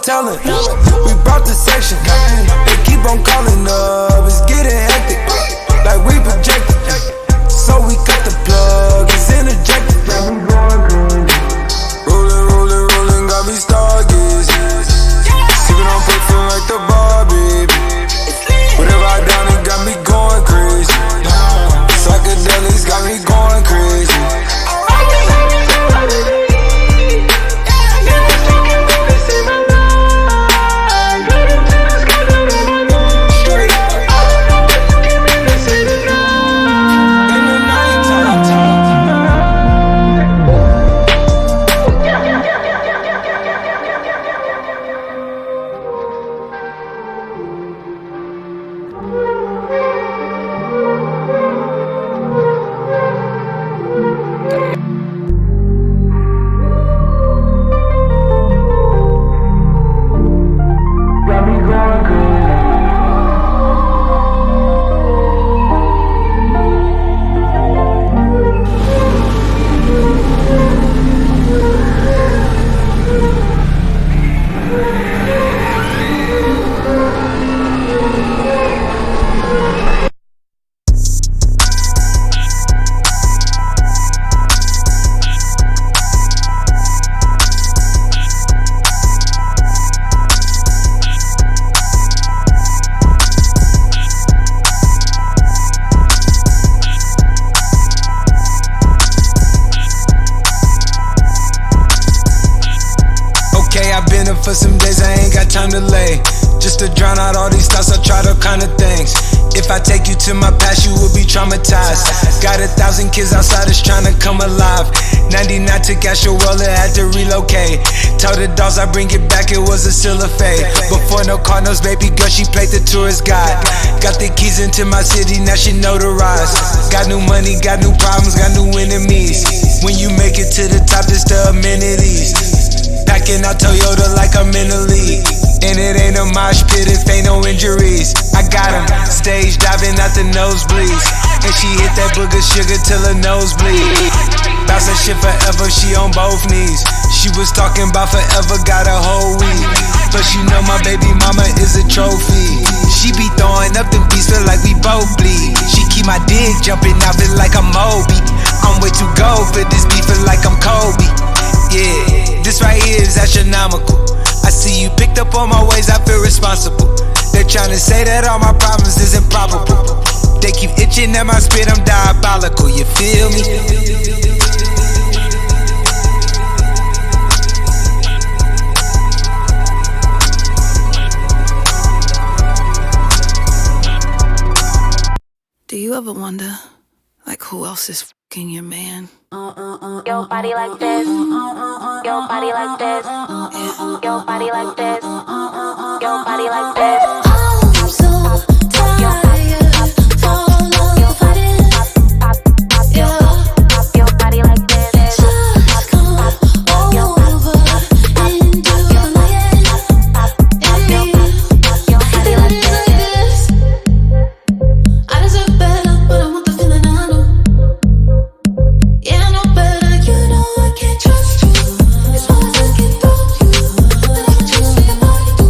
talent. We brought the section. They keep on calling up. It's getting hectic. Like we projected. So we cut the plug. It's interjected. Got me going crazy. Rolling, got me stargazing. Sipping on perfume like the bar, baby. Whatever I done, it got me going crazy. Psychedelics got me going crazy. For some days I ain't got time to lay. Just to drown out all these thoughts, I tried all kind of things. If I take you to my past, you will be traumatized. Got 1,000 kids outside that's trying to come alive. 99 took Asherwell, had to relocate. Told the dolls I bring it back, it was a silver fade. Before no Cardinals, baby girl, she played the tourist guide. Got the keys into my city, now she notarized. Got new money, got new problems, got new enemies. When you make it to the top, just the amenities. Packing out Toyota like I'm in the league. And it ain't a mosh pit if ain't no injuries. I got him, stage diving out the nosebleeds. And she hit that booger sugar till her nose bleed. Bounce that shit forever, she on both knees. She was talking about forever, got a whole week. But you know my baby mama is a trophy. She be throwing up them beats, feel like we both bleed. She keep my dick jumping out, feel like I'm Moby. I'm way too gold for this beat, feel like I'm Kobe. Yeah, this right here is astronomical. I see you picked up on my ways, I feel responsible. They're trying to say that all my problems is improbable. They keep itching at my spit, I'm diabolical, you feel me? Do you ever wonder, like, who else is f***ing your man? Your body like this. Your body like this. Your body like this. Your body like this. I'm so tired of all of the fighting. Yeah. Your body like this. Just come over into the night. Your body like this. I deserve better, but I want the feeling I know. Yeah, I know better. You know I can't trust you. As far as I can throw you, but I can choose what your body do.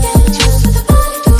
Yeah, choose what your body do.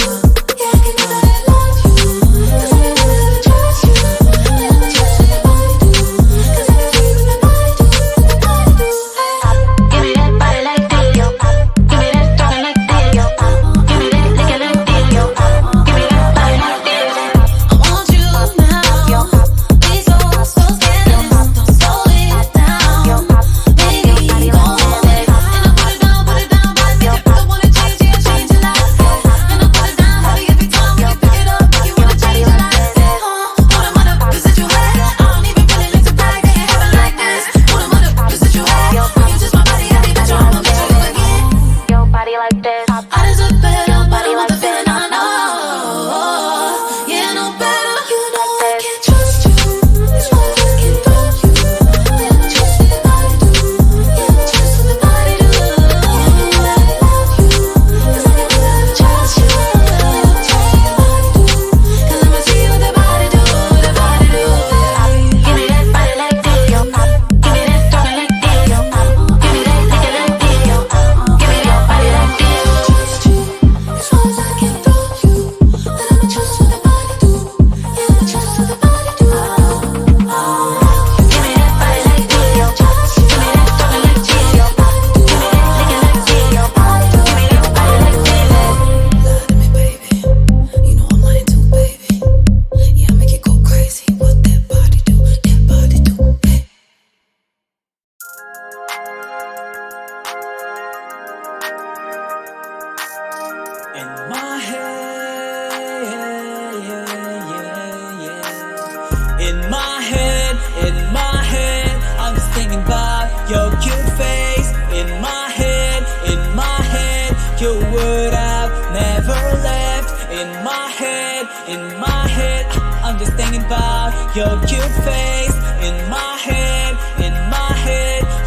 head, I'm just thinking about your cute face. In my head,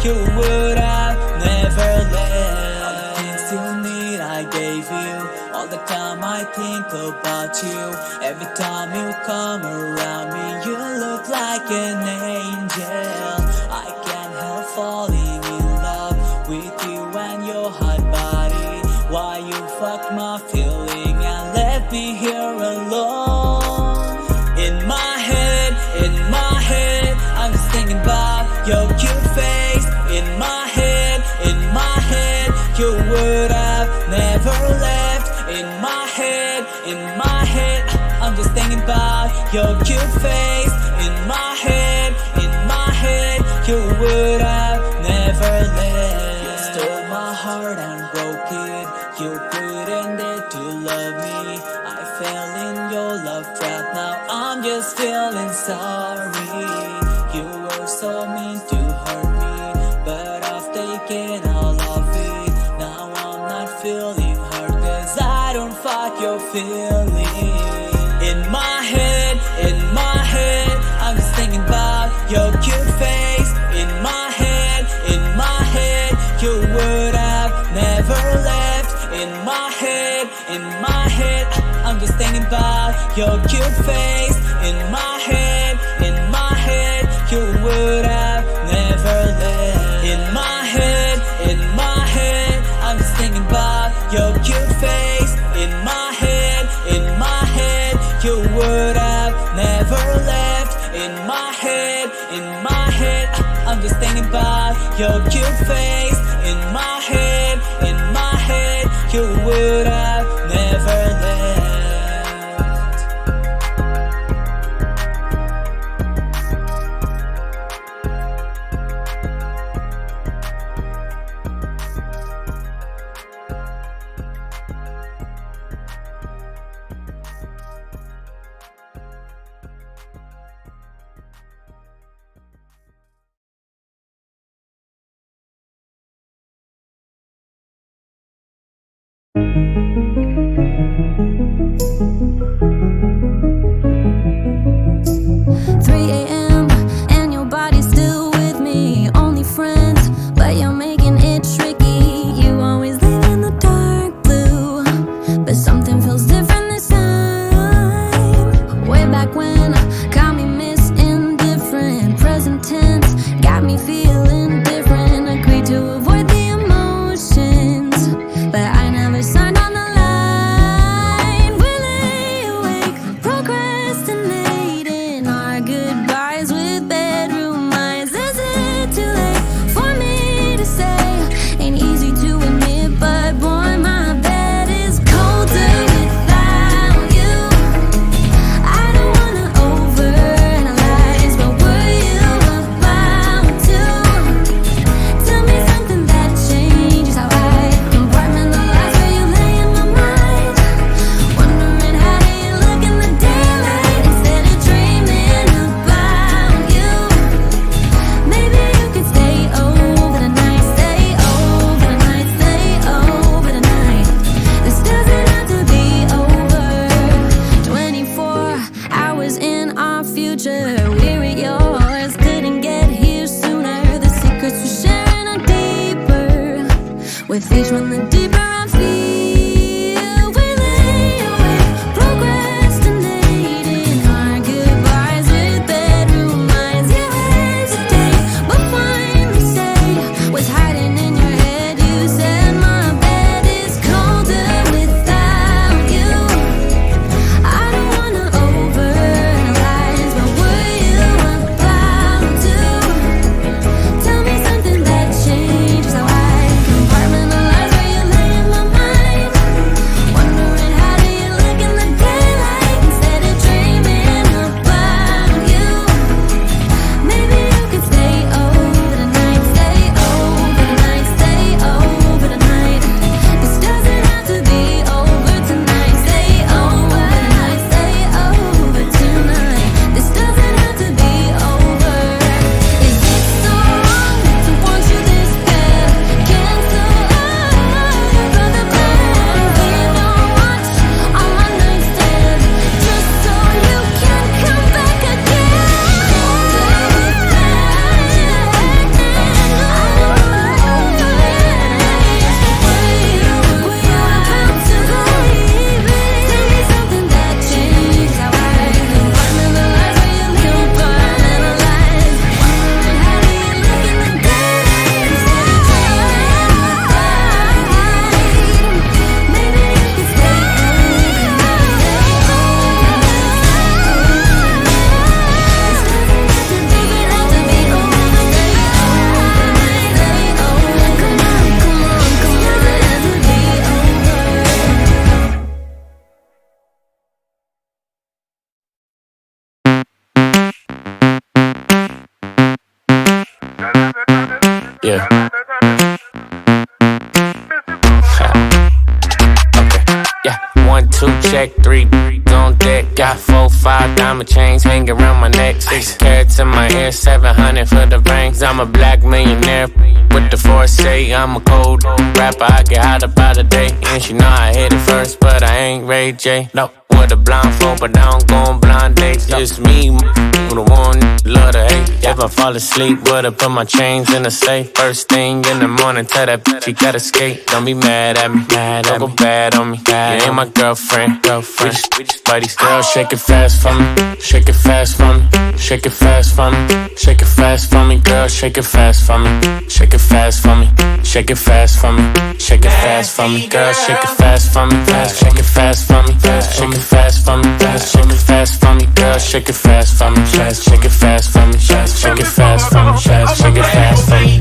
you would have never left. All the things you need, I gave you. All the time I think about you. Every time you come around me, you look like an angel. I can't help falling in love with you and your hot body. Why you fucked my feeling and left me here alone? In my head, I'm just thinking about your cute face. In my head, you would have never left. In my head, I'm just thinking about your cute face. In my head, you would have never left. You stole my heart and broke it. You couldn't dare to love me. I fell in your love trap. Now I'm just feeling sorry. You were so mean to hurt me, but I've taken all of it. Now I'm not feeling hurt, 'cause I don't fight your feelings. In my head, I'm just thinking about your cute face. In my head, you would have never left. In my head, I'm just thinking about your cute face. In my head, you would have never left. In my head, I'm just thinking about your cute face. In my head, you would have never left. In my head, I'm just thinking about your cute face. In my head, you would have never left. With each one, the deeper I feel. We lay awake, procrastinating our goodbyes with bedroom eyes. You hesitate, but finally say what's hiding in your head. You said my bed is colder without you. I don't wanna overanalyze, but were you about to tell me something that changes how I compartmentalize where you lay? Yeah. Okay. Yeah. 1, 2, check, 3 on deck. Got 4, 5 diamond chains hanging around my neck. 6 carats in my ear, 700 for the rings. I'm a black millionaire with the foresight. I'm a cold rapper, I get hot about a day. And she know I hit it first, but I ain't Ray J. No, with a blindfold, but I don't go on blind dates. Just me, who the one love to hate. If I fall asleep, would've put my chains in the safe. First thing in the morning, tell that bitch she gotta skate. Don't be mad at me, don't go bad on me. You ain't my girlfriend. We just buddies. Girl, shake it fast for me, shake it fast for me, shake it fast for me, shake it fast for me. Girl, shake it fast for me, shake it fast for me, shake it fast for me, shake it fast for me. Girl, shake it fast for me, shake it fast for me, shake it fast for me, shake it fast for me. Girl, shake it fast for me, shake it fast for me, shake it fast for me, shake it fast for me.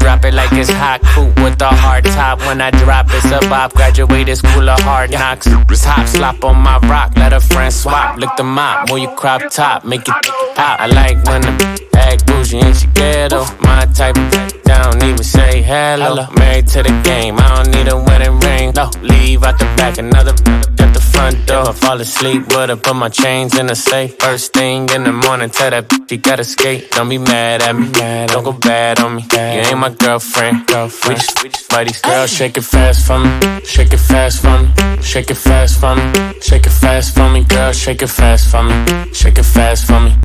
Drop it like it's hot, coupe with a hard top. When I drop, it's a bop. Graduated school of hard knocks. Top slop on my rock, let a friend swap. Lick the mop, move your crop top, make it pop. I like when the act bougie and she ghetto. My type, don't even say hello. Married to the game, I don't need a wedding ring. No, leave out the back, another at the front door. If I fall asleep, would've put my chains in the safe. First thing in the morning, tell that bitch she gotta skate. Don't be mad at me, don't go bad on me. You ain't my girlfriend. We just buddies. Girl, shake it fast for me, shake it fast for me, shake it fast for me, shake it fast for me. Girl, shake it fast for me, shake it fast for me.